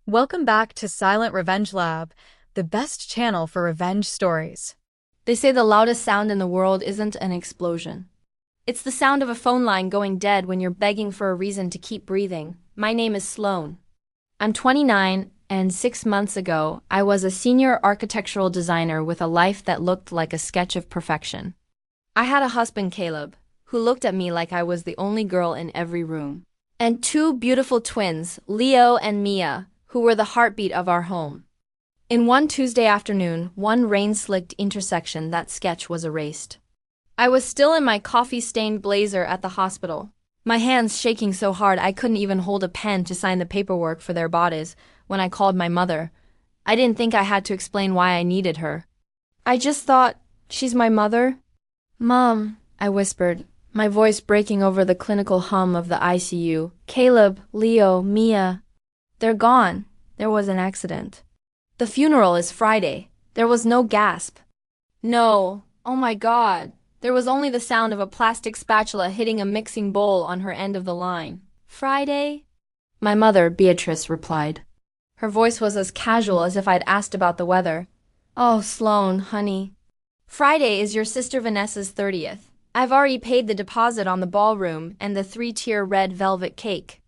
Welcome back to Silent Revenge Lab, the best channel for revenge stories. They say the loudest sound in the world isn't an explosion. It's the sound of a phone line going dead when you're begging for a reason to keep breathing. My name is Sloane. I'm 29, and 6 months ago, I was a senior architectural designer with a life that looked like a sketch of perfection. I had a husband, Caleb, who looked at me like I was the only girl in every room. And two beautiful twins, Leo and Mia, who were the heartbeat of our home. In one Tuesday afternoon, one rain-slicked intersection, that sketch was erased. I was still in my coffee-stained blazer at the hospital, my hands shaking so hard I couldn't even hold a pen to sign the paperwork for their bodies when I called my mother. I didn't think I had to explain why I needed her. I just thought, she's my mother? Mom, I whispered, my voice breaking over the clinical hum of the ICU. Caleb, Leo, Mia, they're gone. There was an accident. The funeral is Friday. There was no gasp. No. Oh my God. There was only the sound of a plastic spatula hitting a mixing bowl on her end of the line. Friday? My mother, Beatrice, replied. Her voice was as casual as if I'd asked about the weather. Oh, Sloane, honey. Friday is your sister Vanessa's 30th. I've already paid the deposit on the ballroom and the 3-tier red velvet cake.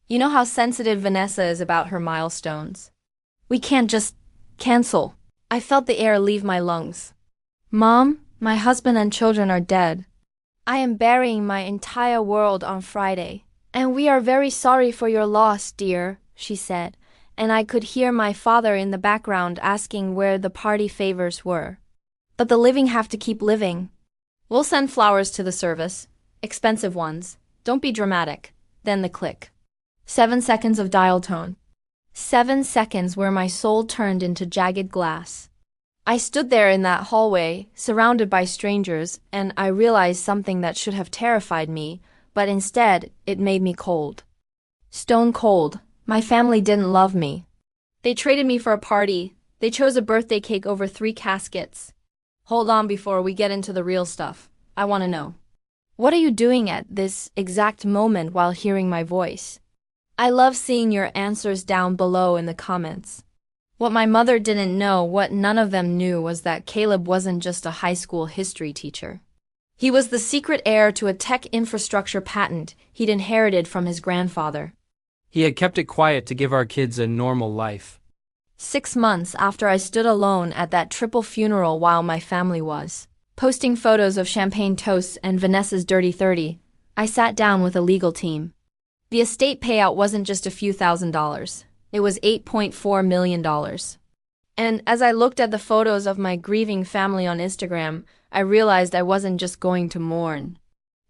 You know how sensitive Vanessa is about her milestones. We can't just cancel. I felt the air leave my lungs. Mom, my husband and children are dead. I am burying my entire world on Friday. And we are very sorry for your loss, dear, she said, and I could hear my father in the background asking where the party favors were. But the living have to keep living. We'll send flowers to the service. Expensive ones. Don't be dramatic. Then the click. 7 seconds of dial tone. 7 seconds where my soul turned into jagged glass. I stood there in that hallway, surrounded by strangers, and I realized something that should have terrified me, but instead, it made me cold. Stone cold. My family didn't love me. They traded me for a party. They chose a birthday cake over 3 caskets. Hold on before we get into the real stuff. I want to know. What are you doing at this exact moment while hearing my voice? I love seeing your answers down below in the comments. What my mother didn't know, what none of them knew, was that Caleb wasn't just a high school history teacher. He was the secret heir to a tech infrastructure patent he'd inherited from his grandfather. He had kept it quiet to give our kids a normal life. 6 months after I stood alone at that triple funeral while my family was posting photos of champagne toasts and Vanessa's dirty 30, I sat down with a legal team. The estate payout wasn't just a few $1,000s. It was $8.4 million. And as I looked at the photos of my grieving family on Instagram, I realized I wasn't just going to mourn.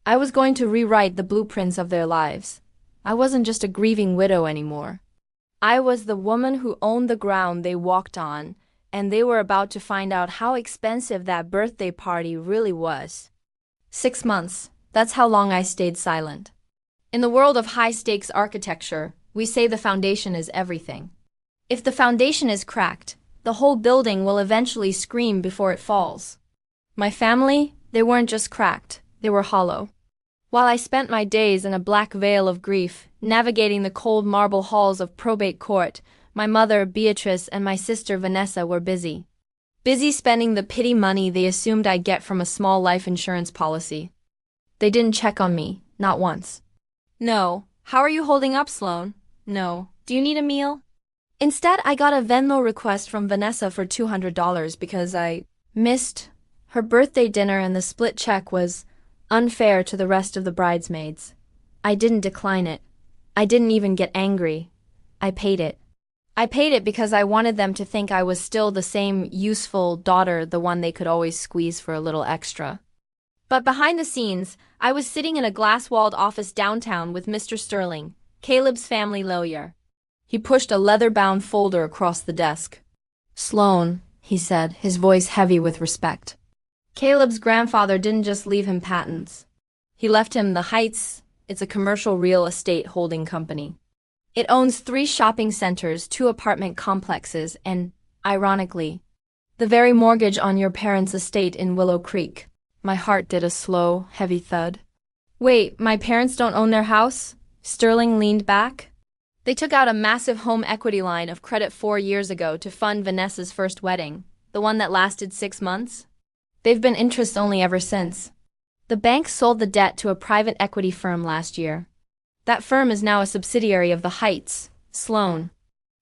I was going to rewrite the blueprints of their lives. I wasn't just a grieving widow anymore. I was the woman who owned the ground they walked on, and they were about to find out how expensive that birthday party really was. 6 months. That's how long I stayed silent. In the world of high-stakes architecture, we say the foundation is everything. If the foundation is cracked, the whole building will eventually scream before it falls. My family, they weren't just cracked, they were hollow. While I spent my days in a black veil of grief, navigating the cold marble halls of probate court, my mother, Beatrice, and my sister, Vanessa, were busy. Busy spending the pity money they assumed I'd get from a small life insurance policy. They didn't check on me, not once. No. How are you holding up, Sloane? No. Do you need a meal? Instead, I got a Venmo request from Vanessa for $200 because I missed her birthday dinner, and the split check was unfair to the rest of the bridesmaids. I didn't decline it. I didn't even get angry. I paid it. I paid it because I wanted them to think I was still the same useful daughter, the one they could always squeeze for a little extra. But behind the scenes, I was sitting in a glass-walled office downtown with Mr. Sterling, Caleb's family lawyer. He pushed a leather-bound folder across the desk. Sloane, he said, his voice heavy with respect. Caleb's grandfather didn't just leave him patents. He left him the Heights. It's a commercial real estate holding company. It owns 3 shopping centers, 2 apartment complexes, and, ironically, the very mortgage on your parents' estate in Willow Creek. My heart did a slow, heavy thud. Wait, my parents don't own their house? Sterling leaned back. They took out a massive home equity line of credit 4 years ago to fund Vanessa's first wedding, the one that lasted 6 months. They've been interest only ever since. The bank sold the debt to a private equity firm last year. That firm is now a subsidiary of the Heights, Sloane.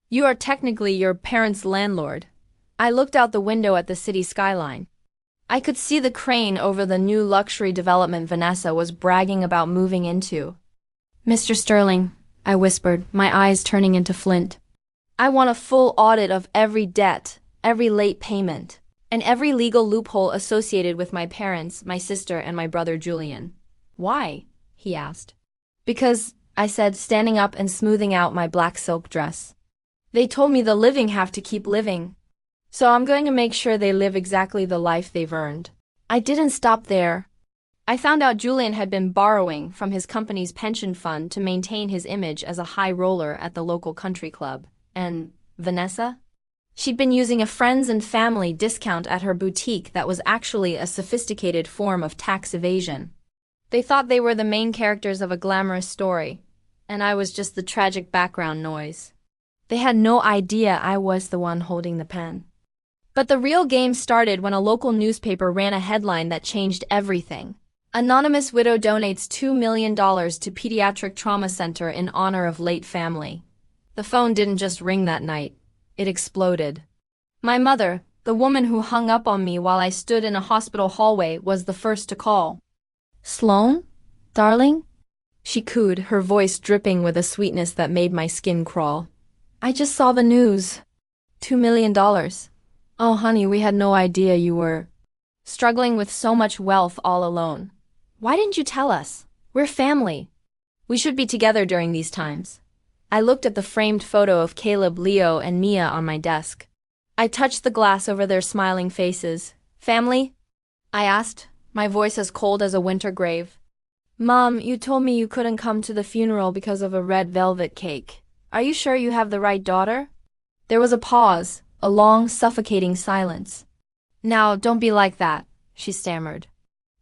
You are technically your parents' landlord. I looked out the window at the city skyline. I could see the crane over the new luxury development Vanessa was bragging about moving into. Mr. Sterling, I whispered, my eyes turning into flint. I want a full audit of every debt, every late payment, and every legal loophole associated with my parents, my sister, and my brother Julian. Why? He asked. Because, I said, standing up and smoothing out my black silk dress. They told me the living have to keep living. So I'm going to make sure they live exactly the life they've earned. I didn't stop there. I found out Julian had been borrowing from his company's pension fund to maintain his image as a high roller at the local country club. And Vanessa? She'd been using a friends and family discount at her boutique that was actually a sophisticated form of tax evasion. They thought they were the main characters of a glamorous story, and I was just the tragic background noise. They had no idea I was the one holding the pen. But the real game started when a local newspaper ran a headline that changed everything. Anonymous widow donates $2 million to pediatric trauma center in honor of late family. The phone didn't just ring that night. It exploded. My mother, the woman who hung up on me while I stood in a hospital hallway, was the first to call. Sloane? Darling? She cooed, her voice dripping with a sweetness that made my skin crawl. I just saw the news. $2 million. Oh, honey, we had no idea you were struggling with so much wealth all alone. Why didn't you tell us? We're family. We should be together during these times. I looked at the framed photo of Caleb, Leo, and Mia on my desk. I touched the glass over their smiling faces. Family? I asked, my voice as cold as a winter grave. Mom, you told me you couldn't come to the funeral because of a red velvet cake. Are you sure you have the right daughter? There was a pause. A long, suffocating silence. Now, don't be like that, she stammered.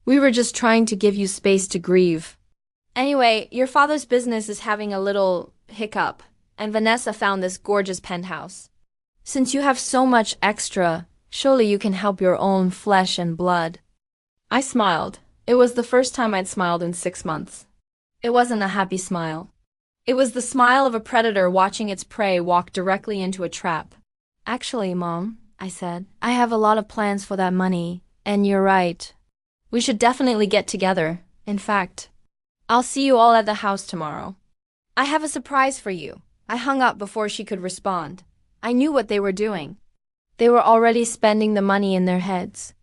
We were just trying to give you space to grieve. Anyway, your father's business is having a little hiccup, and Vanessa found this gorgeous penthouse. Since you have so much extra, surely you can help your own flesh and blood. I smiled. It was the first time I'd smiled in 6 months. It wasn't a happy smile. It was the smile of a predator watching its prey walk directly into a trap. Actually, Mom, I said, I have a lot of plans for that money, and you're right. We should definitely get together. In fact, I'll see you all at the house tomorrow. I have a surprise for you. I hung up before she could respond. I knew what they were doing. They were already spending the money in their heads.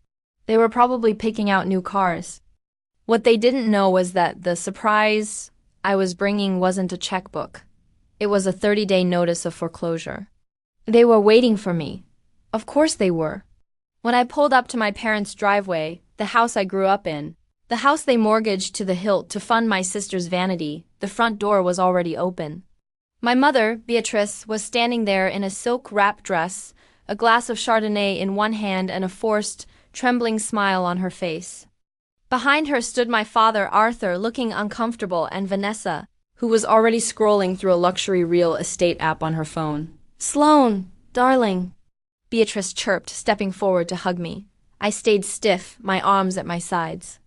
They were probably picking out new cars. What they didn't know was that the surprise I was bringing wasn't a checkbook. It was a 30-day notice of foreclosure. They were waiting for me. Of course they were. When I pulled up to my parents' driveway, the house I grew up in, the house they mortgaged to the hilt to fund my sister's vanity, the front door was already open. My mother, Beatrice, was standing there in a silk wrap dress, a glass of Chardonnay in one hand and a forced, trembling smile on her face. Behind her stood my father, Arthur, looking uncomfortable, and Vanessa, who was already scrolling through a luxury real estate app on her phone. Sloane, darling, Beatrice chirped, stepping forward to hug me. I stayed stiff, my arms at my sides.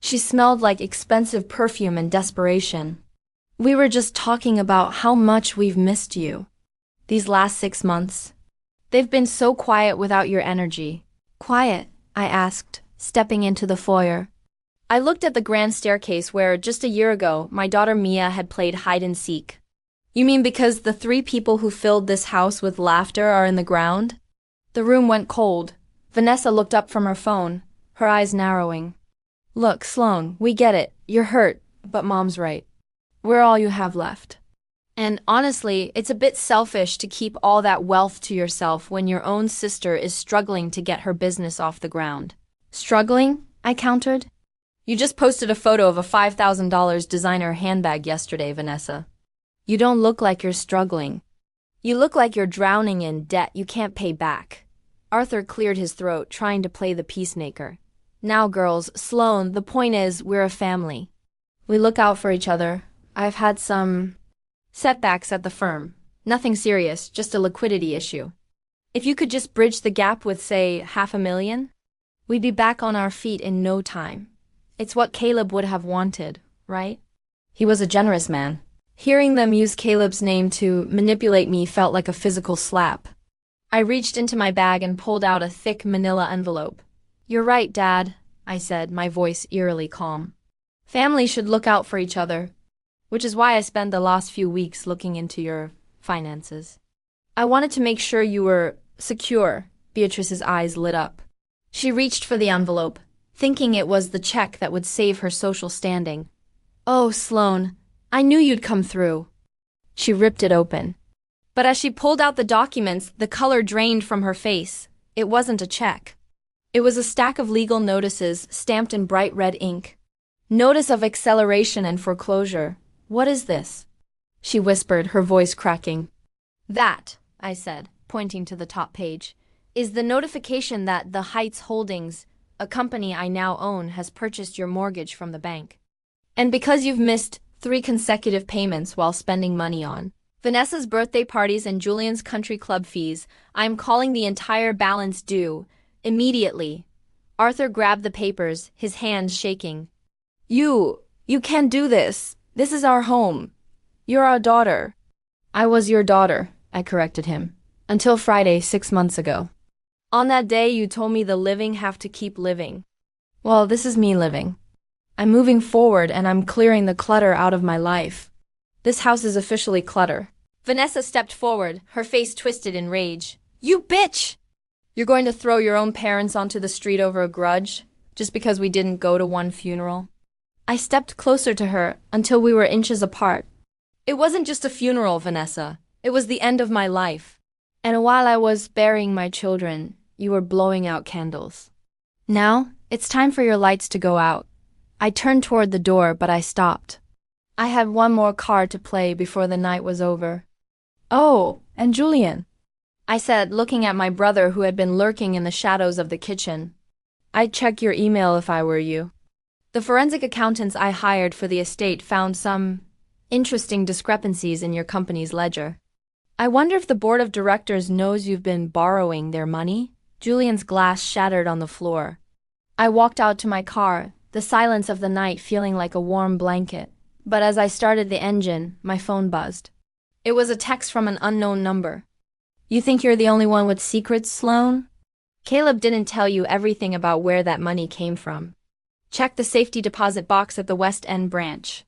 She smelled like expensive perfume and desperation. We were just talking about how much we've missed you. These last 6 months. They've been so quiet without your energy. Quiet? I asked, stepping into the foyer. I looked at the grand staircase where, just a year ago, my daughter Mia had played hide-and-seek. You mean because the 3 people who filled this house with laughter are in the ground? The room went cold. Vanessa looked up from her phone, her eyes narrowing. Look, Sloane, we get it. You're hurt, but Mom's right. We're all you have left. And honestly, it's a bit selfish to keep all that wealth to yourself when your own sister is struggling to get her business off the ground. Struggling? I countered. You just posted a photo of a $5,000 designer handbag yesterday, Vanessa. You don't look like you're struggling. You look like you're drowning in debt you can't pay back. Arthur cleared his throat, trying to play the peacemaker. Now, girls, Sloane, the point is, we're a family. We look out for each other. I've had some Setbacks at the firm. Nothing serious, just a liquidity issue. If you could just bridge the gap with, say, $500,000, we'd be back on our feet in no time. It's what Caleb would have wanted, right? He was a generous man. Hearing them use Caleb's name to manipulate me felt like a physical slap. I reached into my bag and pulled out a thick manila envelope. "You're right, Dad," I said, my voice eerily calm. "Family should look out for each other. Which is why I spent the last few weeks looking into your finances. I wanted to make sure you were secure." Beatrice's eyes lit up. She reached for the envelope, thinking it was the check that would save her social standing. "Oh, Sloane, I knew you'd come through." She ripped it open. But as she pulled out the documents, the color drained from her face. It wasn't a check. It was a stack of legal notices stamped in bright red ink. "Notice of acceleration and foreclosure. What is this?" she whispered, her voice cracking. "That," I said, pointing to the top page, "is the notification that the Heights Holdings, a company I now own, has purchased your mortgage from the bank. And because you've missed 3 consecutive payments while spending money on Vanessa's birthday parties and Julian's country club fees, I'm calling the entire balance due immediately." Arthur grabbed the papers, his hands shaking. You can't do this. This is our home. You're our daughter." "I was your daughter," I corrected him. "Until Friday 6 months ago. On that day you told me the living have to keep living. Well, this is me living. I'm moving forward and I'm clearing the clutter out of my life. This house is officially clutter." Vanessa stepped forward, her face twisted in rage. "You bitch! You're going to throw your own parents onto the street over a grudge, just because we didn't go to one funeral?" I stepped closer to her until we were inches apart. "It wasn't just a funeral, Vanessa. It was the end of my life. And while I was burying my children, you were blowing out candles. Now, it's time for your lights to go out." I turned toward the door, but I stopped. I had one more card to play before the night was over. "Oh, and Julian," I said, looking at my brother who had been lurking in the shadows of the kitchen. "I'd check your email if I were you. The forensic accountants I hired for the estate found some interesting discrepancies in your company's ledger. I wonder if the board of directors knows you've been borrowing their money?" Julian's glass shattered on the floor. I walked out to my car, the silence of the night feeling like a warm blanket. But as I started the engine, my phone buzzed. It was a text from an unknown number. "You think you're the only one with secrets, Sloane? Caleb didn't tell you everything about where that money came from. Check the safety deposit box at the West End branch.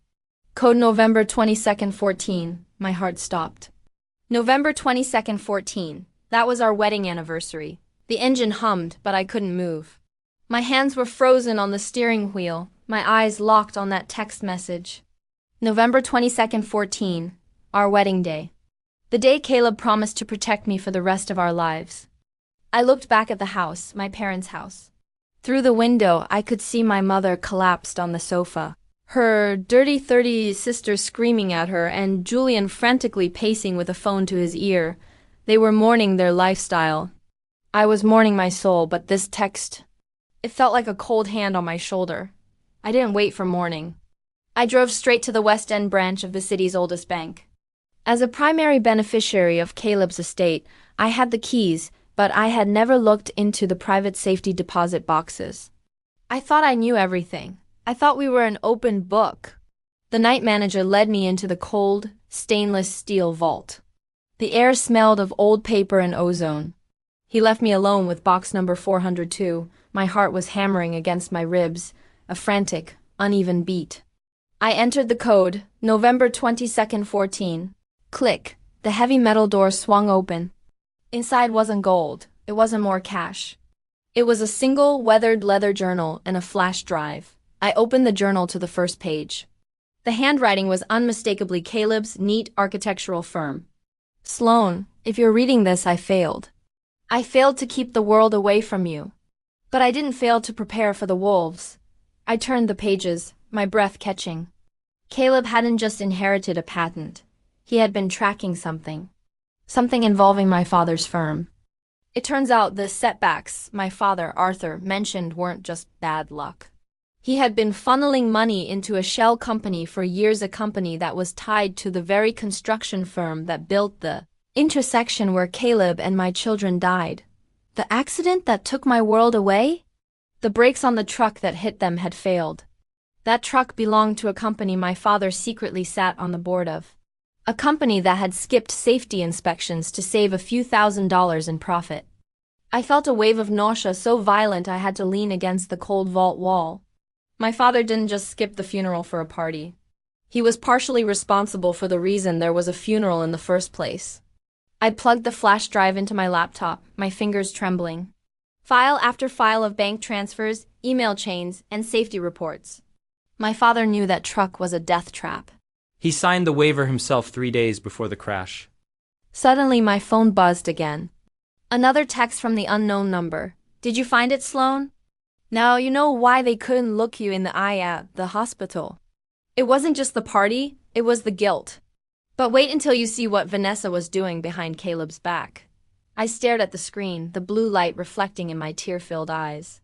Code November 22nd, 14. My heart stopped. November 22nd, 14. That was our wedding anniversary. The engine hummed, but I couldn't move. My hands were frozen on the steering wheel, my eyes locked on that text message. November 22nd, 14. Our wedding day. The day Caleb promised to protect me for the rest of our lives. I looked back at the house, my parents' house. Through the window, I could see my mother collapsed on the sofa, her dirty 30 sisters screaming at her, and Julian frantically pacing with a phone to his ear. They were mourning their lifestyle. I was mourning my soul, but this text, it felt like a cold hand on my shoulder. I didn't wait for mourning. I drove straight to the West End branch of the city's oldest bank. As a primary beneficiary of Caleb's estate, I had the keys, but I had never looked into the private safety deposit boxes. I thought I knew everything. I thought we were an open book. The night manager led me into the cold, stainless steel vault. The air smelled of old paper and ozone. He left me alone with box number 402. My heart was hammering against my ribs, a frantic, uneven beat. I entered the code, November 22nd, 14. Click. The heavy metal door swung open. Inside wasn't gold. It wasn't more cash. It was a single, weathered leather journal and a flash drive. I opened the journal to the first page. The handwriting was unmistakably Caleb's neat architectural firm. Sloane, if you're reading this, I failed. I failed to keep the world away from you. But I didn't fail to prepare for the wolves. I turned the pages, my breath catching. Caleb hadn't just inherited a patent. He had been tracking something. Something involving my father's firm. It turns out the setbacks my father, Arthur, mentioned weren't just bad luck. He had been funneling money into a shell company for years, a company that was tied to the very construction firm that built the intersection where Caleb and my children died. The accident that took my world away? The brakes on the truck that hit them had failed. That truck belonged to a company my father secretly sat on the board of. A company that had skipped safety inspections to save a few $1,000s in profit. I felt a wave of nausea so violent I had to lean against the cold vault wall. My father didn't just skip the funeral for a party. He was partially responsible for the reason there was a funeral in the first place. I plugged the flash drive into my laptop, my fingers trembling. File after file of bank transfers, email chains, and safety reports. My father knew that truck was a death trap. He signed the waiver himself 3 days before the crash. Suddenly my phone buzzed again. Another text from the unknown number. Did you find it, Sloane? Now you know why they couldn't look you in the eye at the hospital. It wasn't just the party, it was the guilt. But wait until you see what Vanessa was doing behind Caleb's back. I stared at the screen, the blue light reflecting in my tear-filled eyes.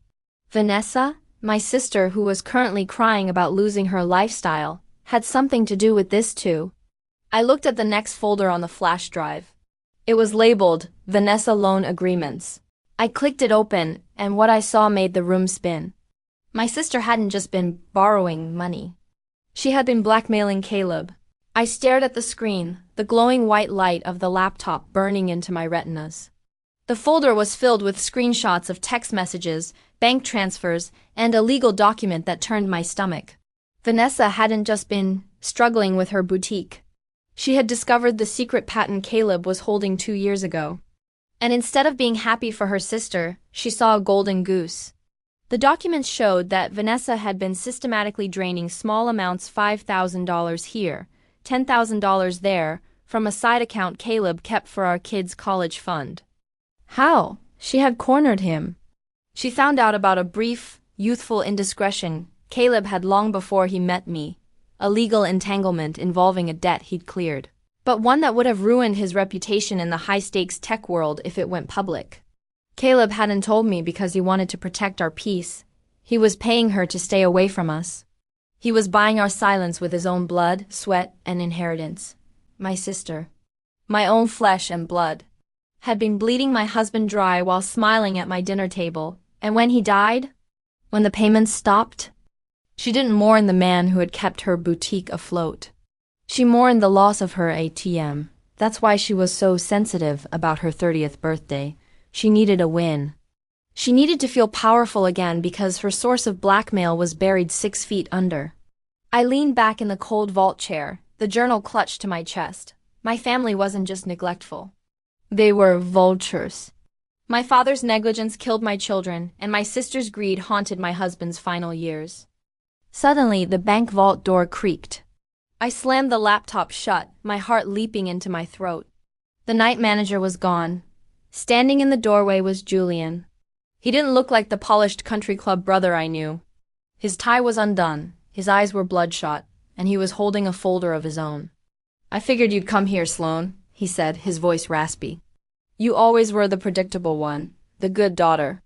Vanessa, my sister who was currently crying about losing her lifestyle, had something to do with this too. I looked at the next folder on the flash drive. It was labeled, Vanessa Loan Agreements. I clicked it open, and what I saw made the room spin. My sister hadn't just been borrowing money. She had been blackmailing Caleb. I stared at the screen, the glowing white light of the laptop burning into my retinas. The folder was filled with screenshots of text messages, bank transfers, and a legal document that turned my stomach. Vanessa hadn't just been struggling with her boutique. She had discovered the secret patent Caleb was holding 2 years ago. And instead of being happy for her sister, she saw a golden goose. The documents showed that Vanessa had been systematically draining small amounts, $5,000 here, $10,000 there, from a side account Caleb kept for our kids' college fund. How? She had cornered him. She found out about a brief, youthful indiscretion Caleb had long before he met me, a legal entanglement involving a debt he'd cleared, but one that would have ruined his reputation in the high-stakes tech world if it went public. Caleb hadn't told me because he wanted to protect our peace. He was paying her to stay away from us. He was buying our silence with his own blood, sweat, and inheritance. My sister, my own flesh and blood, had been bleeding my husband dry while smiling at my dinner table, and when he died, when the payments stopped, she didn't mourn the man who had kept her boutique afloat. She mourned the loss of her ATM. That's why she was so sensitive about her 30th birthday. She needed a win. She needed to feel powerful again because her source of blackmail was buried 6 feet under. I leaned back in the cold vault chair, the journal clutched to my chest. My family wasn't just neglectful. They were vultures. My father's negligence killed my children, and my sister's greed haunted my husband's final years. Suddenly, the bank vault door creaked. I slammed the laptop shut, my heart leaping into my throat. The night manager was gone. Standing in the doorway was Julian. He didn't look like the polished country club brother I knew. His tie was undone, his eyes were bloodshot, and he was holding a folder of his own. "I figured you'd come here, Sloane," he said, his voice raspy. "You always were the predictable one, the good daughter.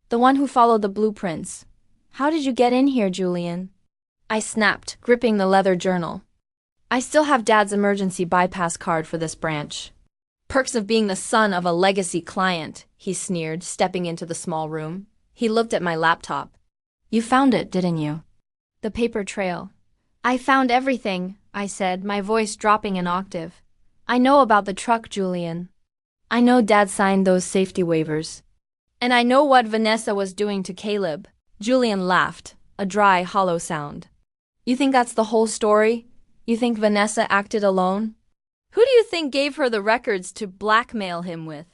The one who followed the blueprints. How did you get in here, Julian?" I snapped, gripping the leather journal. "I still have Dad's emergency bypass card for this branch." "Perks of being the son of a legacy client," he sneered, stepping into the small room. He looked at my laptop. "You found it, didn't you?" "The paper trail." "I found everything," I said, my voice dropping an octave. "I know about the truck, Julian. I know Dad signed those safety waivers. And I know what Vanessa was doing to Caleb." Julian laughed, a dry, hollow sound. "You think that's the whole story? You think Vanessa acted alone? Who do you think gave her the records to blackmail him with?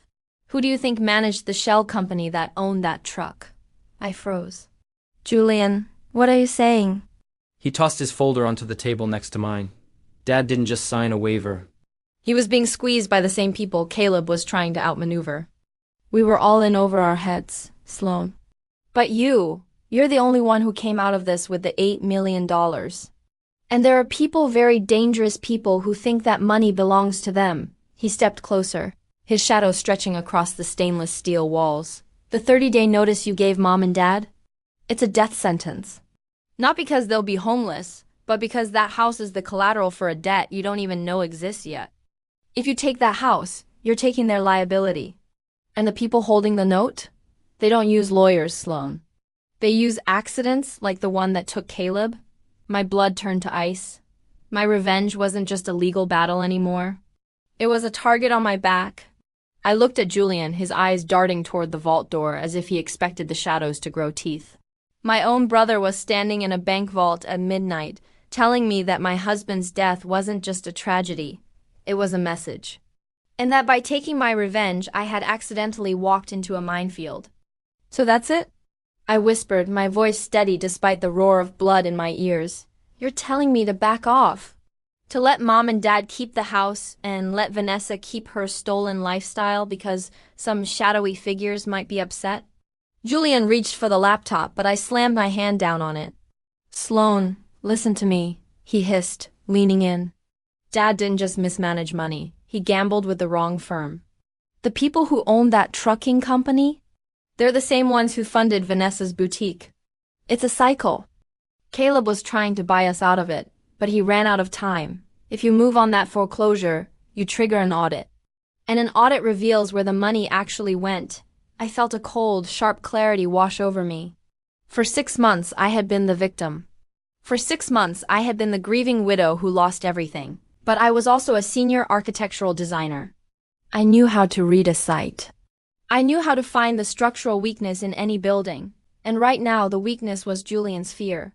Who do you think managed the shell company that owned that truck?" I froze. "Julian, what are you saying?" He tossed his folder onto the table next to mine. Dad didn't just sign a waiver. He was being squeezed by the same people Caleb was trying to outmaneuver. "We were all in over our heads, Sloane. But you're the only one who came out of this with the $8 million. And there are people, very dangerous people, who think that money belongs to them." He stepped closer, his shadow stretching across the stainless steel walls. "The 30-day notice you gave Mom and Dad? It's a death sentence. Not because they'll be homeless, but because that house is the collateral for a debt you don't even know exists yet. If you take that house, you're taking their liability. And the people holding the note? They don't use lawyers, Sloane. They use accidents like the one that took Caleb. My blood turned to ice. My revenge wasn't just a legal battle anymore. It was a target on my back. I looked at Julian, his eyes darting toward the vault door as if he expected the shadows to grow teeth. My own brother was standing in a bank vault at midnight, telling me that my husband's death wasn't just a tragedy, it was a message. And that by taking my revenge, I had accidentally walked into a minefield. So that's it? I whispered, my voice steady despite the roar of blood in my ears. You're telling me to back off. To let Mom and Dad keep the house and let Vanessa keep her stolen lifestyle because some shadowy figures might be upset? Julian reached for the laptop, but I slammed my hand down on it. Sloane, listen to me, he hissed, leaning in. Dad didn't just mismanage money, he gambled with the wrong firm. The people who own that trucking company? They're the same ones who funded Vanessa's boutique. It's a cycle. Caleb was trying to buy us out of it, but he ran out of time. If you move on that foreclosure, you trigger an audit. And an audit reveals where the money actually went. I felt a cold, sharp clarity wash over me. For 6 months, I had been the victim. For 6 months, I had been the grieving widow who lost everything. But I was also a senior architectural designer. I knew how to read a site. I knew how to find the structural weakness in any building. And right now, the weakness was Julian's fear.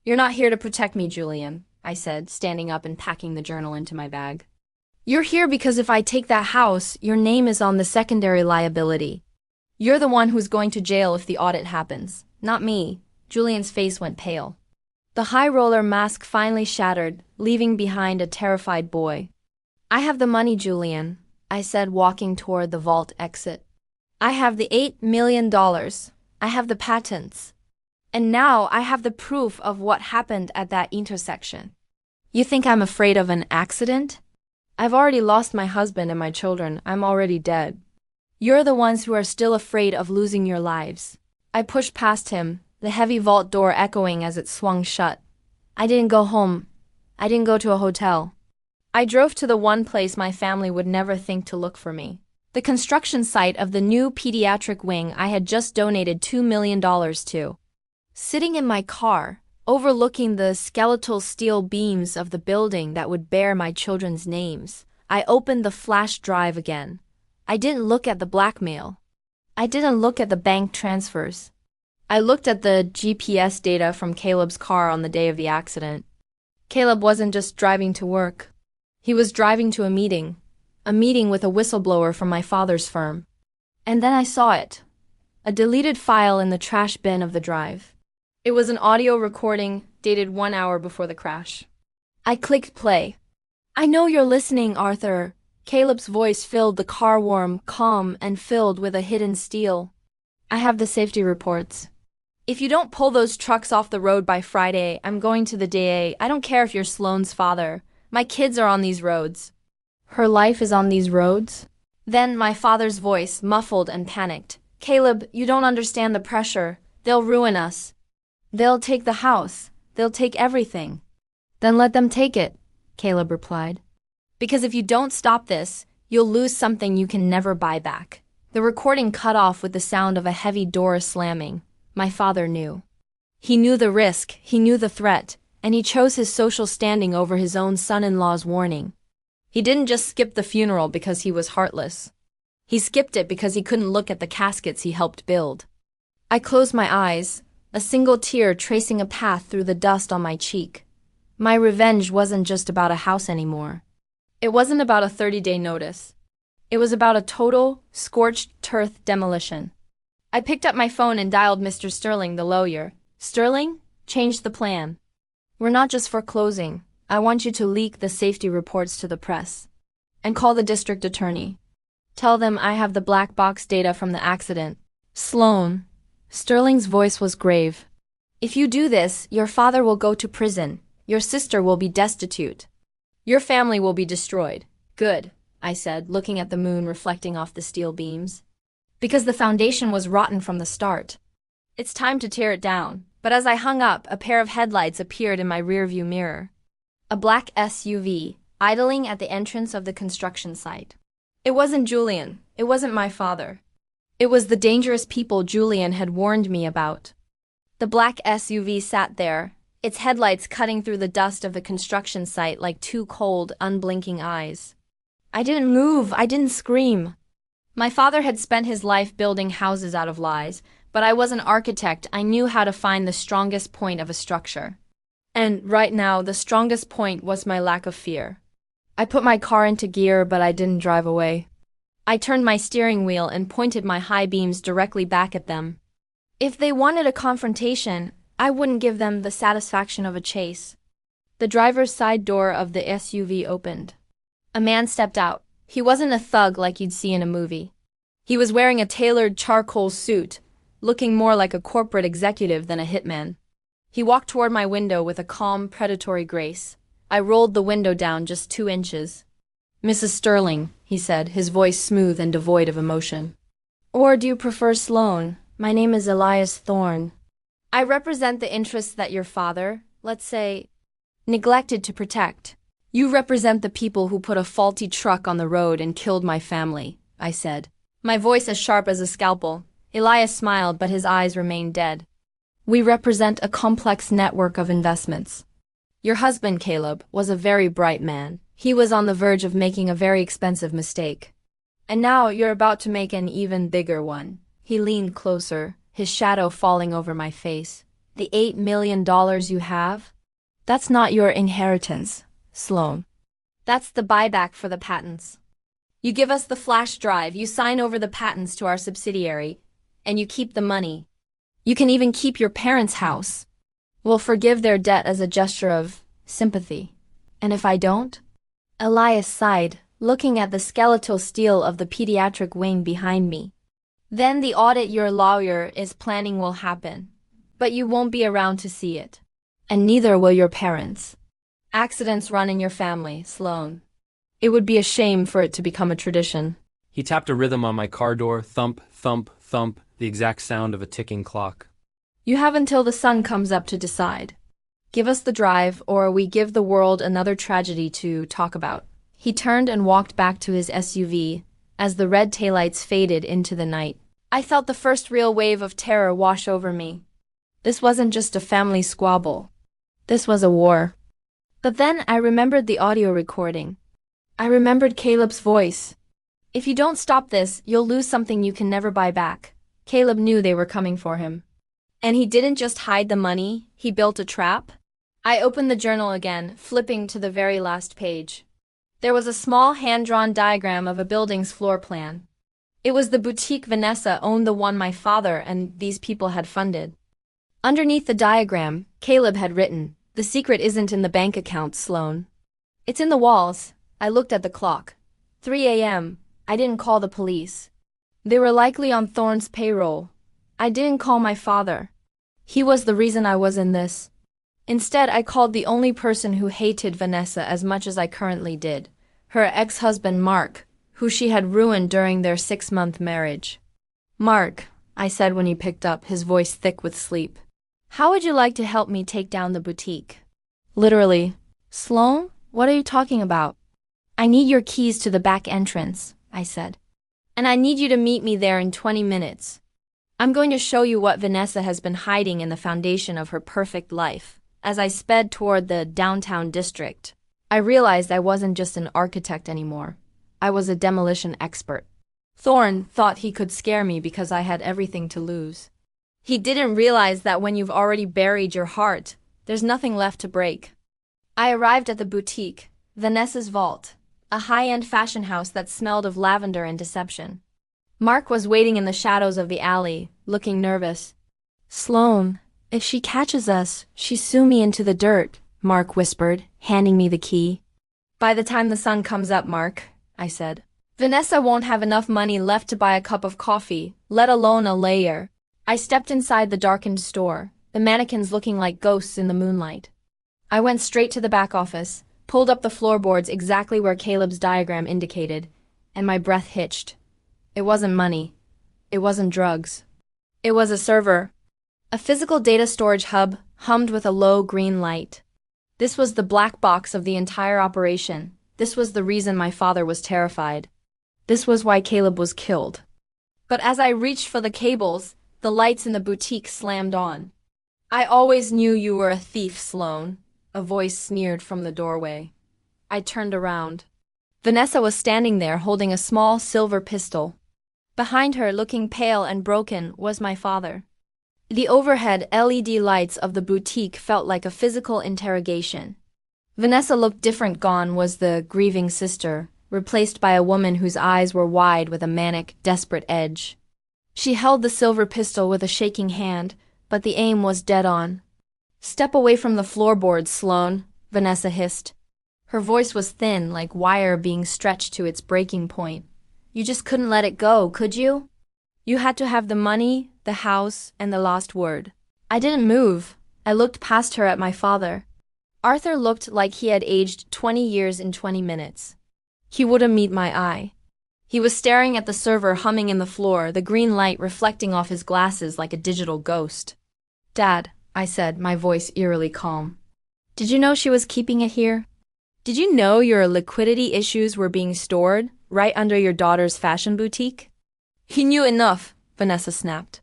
You're not here to protect me, Julian, I said, standing up and packing the journal into my bag. You're here because if I take that house, your name is on the secondary liability. You're the one who's going to jail if the audit happens, not me. Julian's face went pale. The high roller mask finally shattered, leaving behind a terrified boy. I have the money, Julian, I said, walking toward the vault exit. I have the $8 million. I have the patents. And now I have the proof of what happened at that intersection. You think I'm afraid of an accident? I've already lost my husband and my children. I'm already dead. You're the ones who are still afraid of losing your lives. I pushed past him, the heavy vault door echoing as it swung shut. I didn't go home. I didn't go to a hotel. I drove to the one place my family would never think to look for me. The construction site of the new pediatric wing I had just donated $2 million to. Sitting in my car, overlooking the skeletal steel beams of the building that would bear my children's names, I opened the flash drive again. I didn't look at the blackmail. I didn't look at the bank transfers. I looked at the GPS data from Caleb's car on the day of the accident. Caleb wasn't just driving to work. He was driving to a meeting with a whistleblower from my father's firm. And then I saw it. A deleted file in the trash bin of the drive. It was an audio recording dated 1 hour before the crash. I clicked play. I know you're listening, Arthur. Caleb's voice filled the car warm, calm, and filled with a hidden steel. I have the safety reports. If you don't pull those trucks off the road by Friday, I'm going to the DA. I don't care if you're Sloane's father. My kids are on these roads. Her life is on these roads? Then my father's voice, muffled and panicked. Caleb, you don't understand the pressure. They'll ruin us. They'll take the house. They'll take everything. Then let them take it, Caleb replied. Because if you don't stop this, you'll lose something you can never buy back. The recording cut off with the sound of a heavy door slamming. My father knew. He knew the risk, he knew the threat, and he chose his social standing over his own son-in-law's warning. He didn't just skip the funeral because he was heartless. He skipped it because he couldn't look at the caskets he helped build. I closed my eyes, a single tear tracing a path through the dust on my cheek. My revenge wasn't just about a house anymore. It wasn't about a 30-day notice. It was about a total, scorched earth demolition. I picked up my phone and dialed Mr. Sterling, the lawyer. Sterling, change the plan. We're not just foreclosing. I want you to leak the safety reports to the press. And call the district attorney. Tell them I have the black box data from the accident. Sloane. Sterling's voice was grave. If you do this, your father will go to prison. Your sister will be destitute. Your family will be destroyed. Good, I said, looking at the moon reflecting off the steel beams. Because the foundation was rotten from the start. It's time to tear it down. But as I hung up, a pair of headlights appeared in my rearview mirror. A black SUV, idling at the entrance of the construction site. It wasn't Julian. It wasn't my father. It was the dangerous people Julian had warned me about. The black SUV sat there, its headlights cutting through the dust of the construction site like two cold, unblinking eyes. I didn't move. I didn't scream. My father had spent his life building houses out of lies, but I was an architect. I knew how to find the strongest point of a structure. And right now, the strongest point was my lack of fear. I put my car into gear, but I didn't drive away. I turned my steering wheel and pointed my high beams directly back at them. If they wanted a confrontation, I wouldn't give them the satisfaction of a chase. The driver's side door of the SUV opened. A man stepped out. He wasn't a thug like you'd see in a movie. He was wearing a tailored charcoal suit, looking more like a corporate executive than a hitman. He walked toward my window with a calm, predatory grace. I rolled the window down just 2 inches. "Mrs. Sterling," he said, his voice smooth and devoid of emotion. "Or do you prefer Sloane? My name is Elias Thorne. I represent the interests that your father, let's say, neglected to protect. You represent the people who put a faulty truck on the road and killed my family," I said, my voice as sharp as a scalpel. Elias smiled, but his eyes remained dead. "We represent a complex network of investments. Your husband, Caleb, was a very bright man. He was on the verge of making a very expensive mistake. And now you're about to make an even bigger one." He leaned closer, his shadow falling over my face. "The $8 million you have? That's not your inheritance, Sloane. That's the buyback for the patents. You give us the flash drive, you sign over the patents to our subsidiary, and you keep the money. You can even keep your parents' house. We'll forgive their debt as a gesture of sympathy. And if I don't?" Elias sighed, looking at the skeletal steel of the pediatric wing behind me. "Then the audit your lawyer is planning will happen. But you won't be around to see it. And neither will your parents. Accidents run in your family, Sloane. It would be a shame for it to become a tradition." He tapped a rhythm on my car door, thump, thump, thump, the exact sound of a ticking clock. "You have until the sun comes up to decide. Give us the drive, or we give the world another tragedy to talk about." He turned and walked back to his SUV as the red taillights faded into the night. I felt the first real wave of terror wash over me. This wasn't just a family squabble. This was a war. But then I remembered the audio recording. I remembered Caleb's voice. "If you don't stop this, you'll lose something you can never buy back." Caleb knew they were coming for him. And he didn't just hide the money, he built a trap. I opened the journal again, flipping to the very last page. There was a small hand-drawn diagram of a building's floor plan. It was the boutique Vanessa owned, the one my father and these people had funded. Underneath the diagram, Caleb had written, "The secret isn't in the bank account, Sloane. It's in the walls." I looked at the clock. 3 a.m. I didn't call the police. They were likely on Thorne's payroll. I didn't call my father. He was the reason I was in this. Instead, I called the only person who hated Vanessa as much as I currently did, her ex-husband Mark, who she had ruined during their 6-month marriage. "Mark," I said when he picked up, his voice thick with sleep. "How would you like to help me take down the boutique?" "Literally." "Sloane, what are you talking about?" "I need your keys to the back entrance," I said. "And I need you to meet me there in 20 minutes. I'm going to show you what Vanessa has been hiding in the foundation of her perfect life." As I sped toward the downtown district, I realized I wasn't just an architect anymore. I was a demolition expert. Thorne thought he could scare me because I had everything to lose. He didn't realize that when you've already buried your heart, there's nothing left to break. I arrived at the boutique, Vanessa's Vault, a high-end fashion house that smelled of lavender and deception. Mark was waiting in the shadows of the alley, looking nervous. "Sloane, if she catches us, she'll sue me into the dirt," Mark whispered, handing me the key. "By the time the sun comes up, Mark," I said, "Vanessa won't have enough money left to buy a cup of coffee, let alone a layer." I stepped inside the darkened store, the mannequins looking like ghosts in the moonlight. I went straight to the back office, pulled up the floorboards exactly where Caleb's diagram indicated, and my breath hitched. It wasn't money. It wasn't drugs. It was a server. A physical data storage hub hummed with a low green light. This was the black box of the entire operation. This was the reason my father was terrified. This was why Caleb was killed. But as I reached for the cables, the lights in the boutique slammed on. "I always knew you were a thief, Sloane," a voice sneered from the doorway. I turned around. Vanessa was standing there holding a small silver pistol. Behind her, looking pale and broken, was my father. The overhead LED lights of the boutique felt like a physical interrogation. Vanessa looked different. Gone was the grieving sister, replaced by a woman whose eyes were wide with a manic, desperate edge. She held the silver pistol with a shaking hand, but the aim was dead on. "Step away from the floorboards, Sloane," Vanessa hissed. Her voice was thin, like wire being stretched to its breaking point. "You just couldn't let it go, could you? You had to have the money, the house, and the last word." I didn't move. I looked past her at my father. Arthur looked like he had aged 20 years in 20 minutes. He wouldn't meet my eye. He was staring at the server humming in the floor, the green light reflecting off his glasses like a digital ghost. "Dad," I said, my voice eerily calm. "Did you know she was keeping it here? Did you know your liquidity issues were being stored right under your daughter's fashion boutique?" "He knew enough," Vanessa snapped.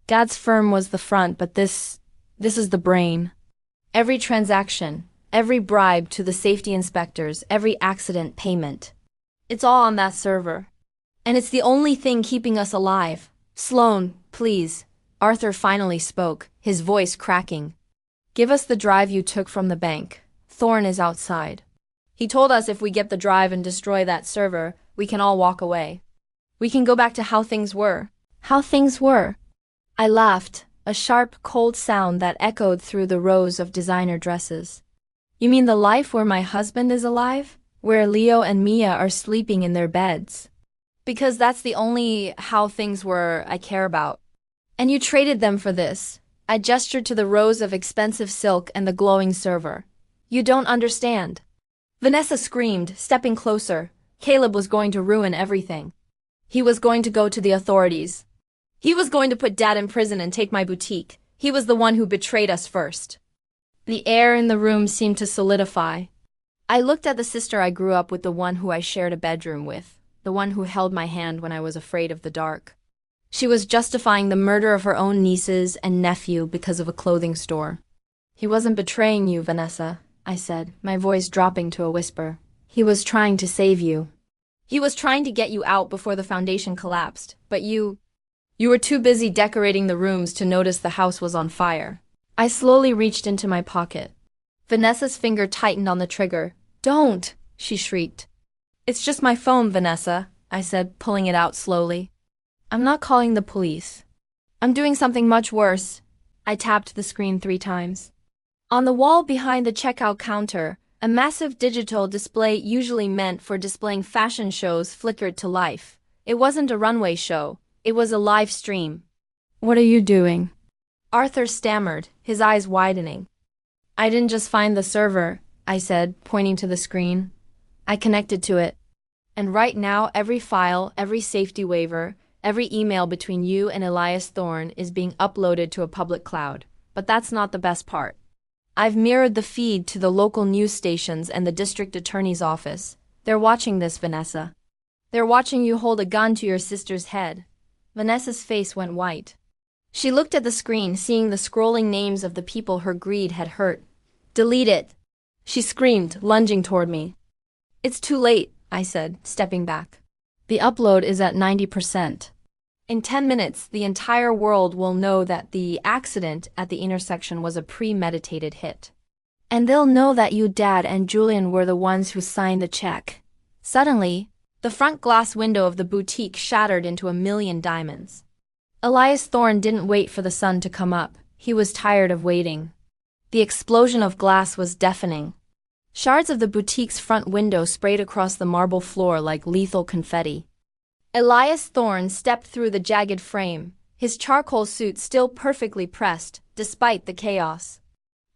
"Dad's firm was the front, but this is the brain. Every transaction, every bribe to the safety inspectors, every accident payment. It's all on that server. And it's the only thing keeping us alive. Sloane, please." Arthur finally spoke, his voice cracking. "Give us the drive you took from the bank. Thorne is outside. He told us if we get the drive and destroy that server, we can all walk away. We can go back to how things were." "How things were?" I laughed, a sharp, cold sound that echoed through the rows of designer dresses. "You mean the life where my husband is alive? Where Leo and Mia are sleeping in their beds? Because that's the only how things were I care about. And you traded them for this." I gestured to the rows of expensive silk and the glowing server. "You don't understand." Vanessa screamed, stepping closer. Caleb was going to ruin everything. He was going to go to the authorities. He was going to put Dad in prison and take my boutique. He was the one who betrayed us first. The air in the room seemed to solidify. I looked at the sister I grew up with, the one who I shared a bedroom with, the one who held my hand when I was afraid of the dark. She was justifying the murder of her own nieces and nephew because of a clothing store. "He wasn't betraying you, Vanessa," I said, my voice dropping to a whisper. "He was trying to save you. He was trying to get you out before the foundation collapsed, but you were too busy decorating the rooms to notice the house was on fire." I slowly reached into my pocket. Vanessa's finger tightened on the trigger. "Don't!" she shrieked. "It's just my phone, Vanessa," I said, pulling it out slowly. "I'm not calling the police. I'm doing something much worse." I tapped the screen 3 times. On the wall behind the checkout counter, a massive digital display usually meant for displaying fashion shows flickered to life. It wasn't a runway show. It was a live stream. "What are you doing?" Arthur stammered, his eyes widening. "I didn't just find the server," I said, pointing to the screen. "I connected to it. And right now, every file, every safety waiver, every email between you and Elias Thorne is being uploaded to a public cloud. But that's not the best part. I've mirrored the feed to the local news stations and the district attorney's office. They're watching this, Vanessa. They're watching you hold a gun to your sister's head." Vanessa's face went white. She looked at the screen, seeing the scrolling names of the people her greed had hurt. "Delete it!" she screamed, lunging toward me. "It's too late," I said, stepping back. "The upload is at 90%. In 10 minutes, the entire world will know that the accident at the intersection was a premeditated hit. And they'll know that you, Dad, and Julian were the ones who signed the check." Suddenly, the front glass window of the boutique shattered into a million diamonds. Elias Thorne didn't wait for the sun to come up. He was tired of waiting. The explosion of glass was deafening. Shards of the boutique's front window sprayed across the marble floor like lethal confetti. Elias Thorne stepped through the jagged frame, his charcoal suit still perfectly pressed, despite the chaos.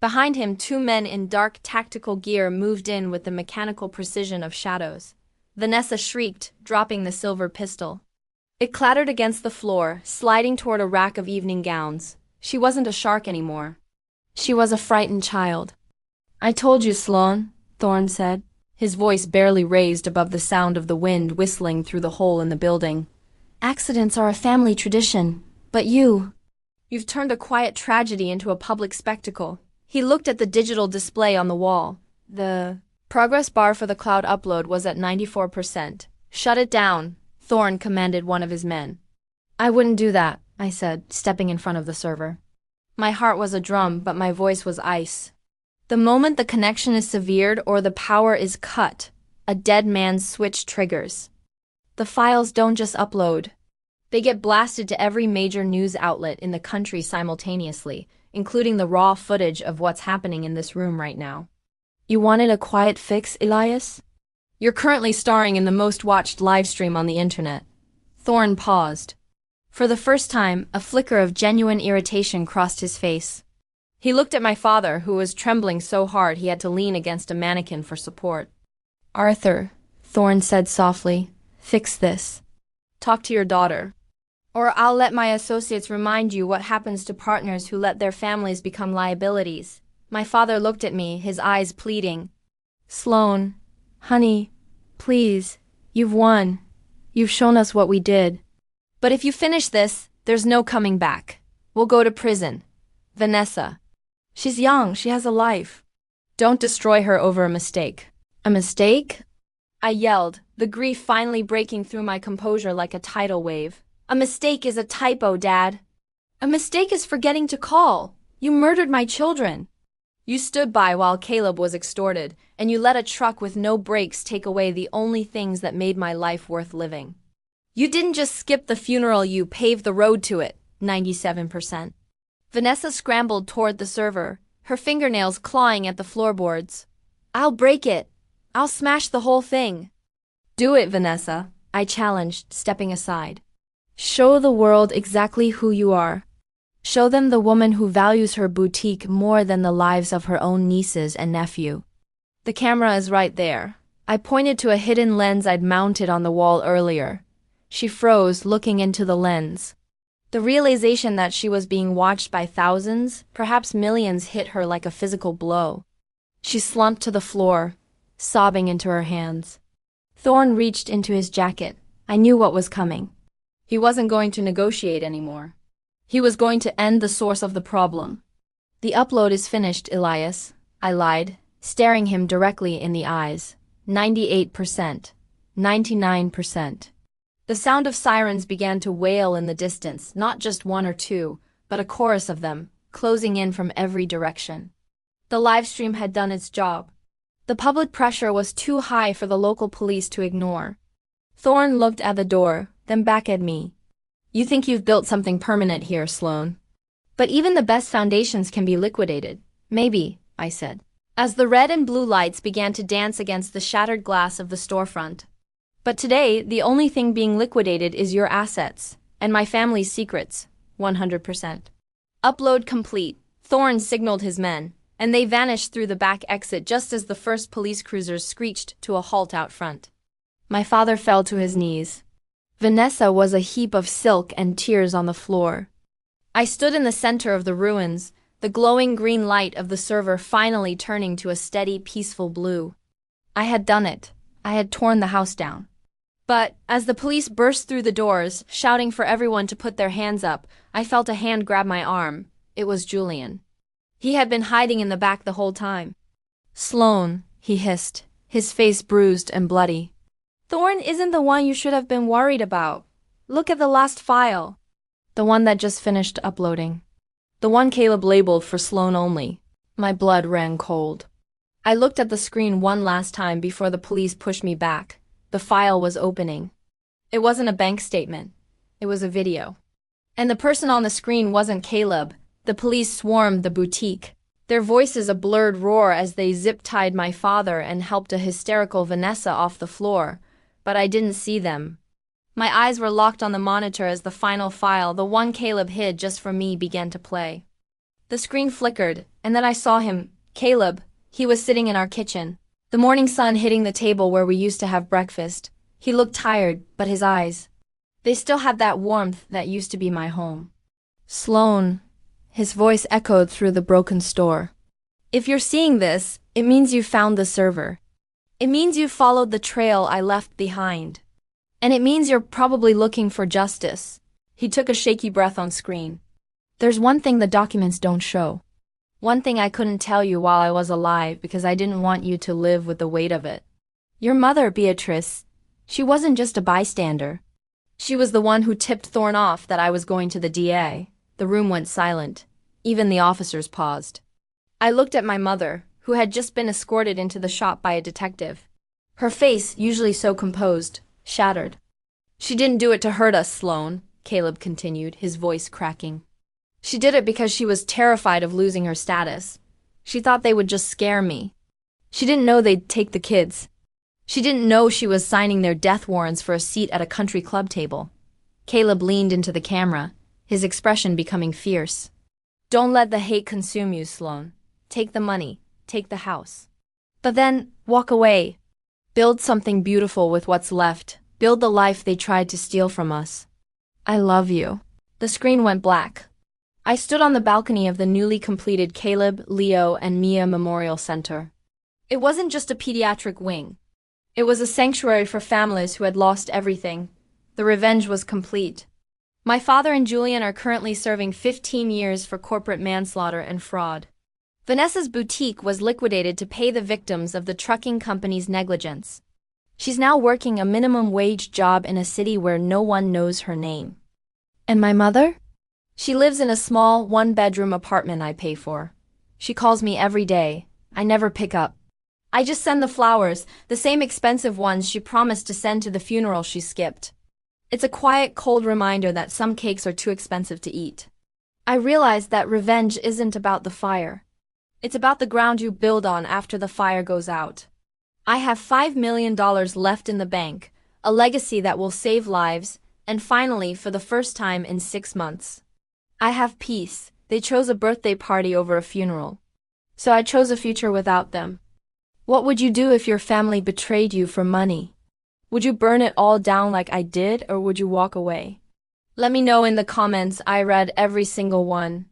Behind him, 2 men in dark tactical gear moved in with the mechanical precision of shadows. Vanessa shrieked, dropping the silver pistol. It clattered against the floor, sliding toward a rack of evening gowns. She wasn't a shark anymore. She was a frightened child. I told you, Sloane, Thorne said, his voice barely raised above the sound of the wind whistling through the hole in the building. Accidents are a family tradition, but you've turned a quiet tragedy into a public spectacle. He looked at the digital display on the wall. The progress bar for the cloud upload was at 94%. Shut it down, Thorne commanded one of his men. I wouldn't do that, I said, stepping in front of the server. My heart was a drum, but my voice was ice. The moment the connection is severed or the power is cut, a dead man's switch triggers. The files don't just upload. They get blasted to every major news outlet in the country simultaneously, including the raw footage of what's happening in this room right now. You wanted a quiet fix, Elias? You're currently starring in the most watched livestream on the internet. Thorne paused. For the first time, a flicker of genuine irritation crossed his face. He looked at my father, who was trembling so hard he had to lean against a mannequin for support. Arthur, Thorne said softly, fix this. Talk to your daughter. Or I'll let my associates remind you what happens to partners who let their families become liabilities. My father looked at me, his eyes pleading. Sloane, honey, please, you've won. You've shown us what we did. But if you finish this, there's no coming back. We'll go to prison. Vanessa. She's young, she has a life. Don't destroy her over a mistake. A mistake? I yelled, the grief finally breaking through my composure like a tidal wave. A mistake is a typo, Dad. A mistake is forgetting to call. You murdered my children. You stood by while Caleb was extorted, and you let a truck with no brakes take away the only things that made my life worth living. You didn't just skip the funeral, you paved the road to it, 97%. Vanessa scrambled toward the server, her fingernails clawing at the floorboards. I'll break it. I'll smash the whole thing. Do it, Vanessa, I challenged, stepping aside. Show the world exactly who you are. Show them the woman who values her boutique more than the lives of her own nieces and nephew. The camera is right there. I pointed to a hidden lens I'd mounted on the wall earlier. She froze, looking into the lens. The realization that she was being watched by thousands, perhaps millions, hit her like a physical blow. She slumped to the floor, sobbing into her hands. Thorne reached into his jacket. I knew what was coming. He wasn't going to negotiate anymore. He was going to end the source of the problem. The upload is finished, Elias, I lied, staring him directly in the eyes. 98%. 99%. The sound of sirens began to wail in the distance, not just one or two, but a chorus of them, closing in from every direction. The livestream had done its job. The public pressure was too high for the local police to ignore. Thorne looked at the door, then back at me. You think you've built something permanent here, Sloane. But even the best foundations can be liquidated. Maybe, I said, as the red and blue lights began to dance against the shattered glass of the storefront. But today, the only thing being liquidated is your assets, and my family's secrets, 100%. Upload complete, Thorne signaled his men, and they vanished through the back exit just as the first police cruisers screeched to a halt out front. My father fell to his knees. Vanessa was a heap of silk and tears on the floor. I stood in the center of the ruins, the glowing green light of the server finally turning to a steady, peaceful blue. I had done it. I had torn the house down. But, as the police burst through the doors, shouting for everyone to put their hands up, I felt a hand grab my arm. It was Julian. He had been hiding in the back the whole time. Sloane, he hissed, his face bruised and bloody. Thorne isn't the one you should have been worried about. Look at the last file. The one that just finished uploading. The one Caleb labeled for Sloane only. My blood ran cold. I looked at the screen one last time before the police pushed me back. The file was opening. It wasn't a bank statement. It was a video. And the person on the screen wasn't Caleb. The police swarmed the boutique, their voices a blurred roar as they zip-tied my father and helped a hysterical Vanessa off the floor. But I didn't see them. My eyes were locked on the monitor as the final file, the one Caleb hid just for me, began to play. The screen flickered, and then I saw him, Caleb. He was sitting in our kitchen, the morning sun hitting the table where we used to have breakfast. He looked tired, but his eyes, they still had that warmth that used to be my home. Sloane, His voice echoed through the broken store. If you're seeing this, it means you found the server. It means you followed the trail I left behind. And it means you're probably looking for justice. He took a shaky breath on screen. There's one thing the documents don't show. One thing I couldn't tell you while I was alive because I didn't want you to live with the weight of it. Your mother, Beatrice, she wasn't just a bystander. She was the one who tipped Thorne off that I was going to the DA. The room went silent. Even the officers paused. I looked at my mother, who had just been escorted into the shop by a detective. Her face, usually so composed, shattered. She didn't do it to hurt us, Sloane, Caleb continued, his voice cracking. She did it because she was terrified of losing her status. She thought they would just scare me. She didn't know they'd take the kids. She didn't know she was signing their death warrants for a seat at a country club table. Caleb leaned into the camera, his expression becoming fierce. Don't let the hate consume you, Sloane. Take the money, take the house. But then, walk away. Build something beautiful with what's left. Build the life they tried to steal from us. I love you. The screen went black. I stood on the balcony of the newly completed Caleb, Leo, and Mia Memorial Center. It wasn't just a pediatric wing. It was a sanctuary for families who had lost everything. The revenge was complete. My father and Julian are currently serving 15 years for corporate manslaughter and fraud. Vanessa's boutique was liquidated to pay the victims of the trucking company's negligence. She's now working a minimum wage job in a city where no one knows her name. And my mother? She lives in a small, one-bedroom apartment I pay for. She calls me every day. I never pick up. I just send the flowers, the same expensive ones she promised to send to the funeral she skipped. It's a quiet, cold reminder that some cakes are too expensive to eat. I realize that revenge isn't about the fire. It's about the ground you build on after the fire goes out. I have $5 million left in the bank, a legacy that will save lives, and finally, for the first time in 6 months, I have peace. They chose a birthday party over a funeral. So I chose a future without them. What would you do if your family betrayed you for money? Would you burn it all down like I did, or would you walk away? Let me know in the comments. I read every single one.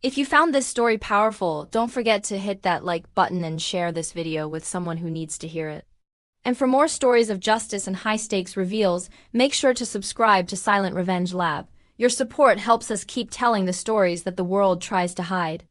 If you found this story powerful, don't forget to hit that like button and share this video with someone who needs to hear it. And for more stories of justice and high-stakes reveals, make sure to subscribe to Silent Revenge Lab. Your support helps us keep telling the stories that the world tries to hide.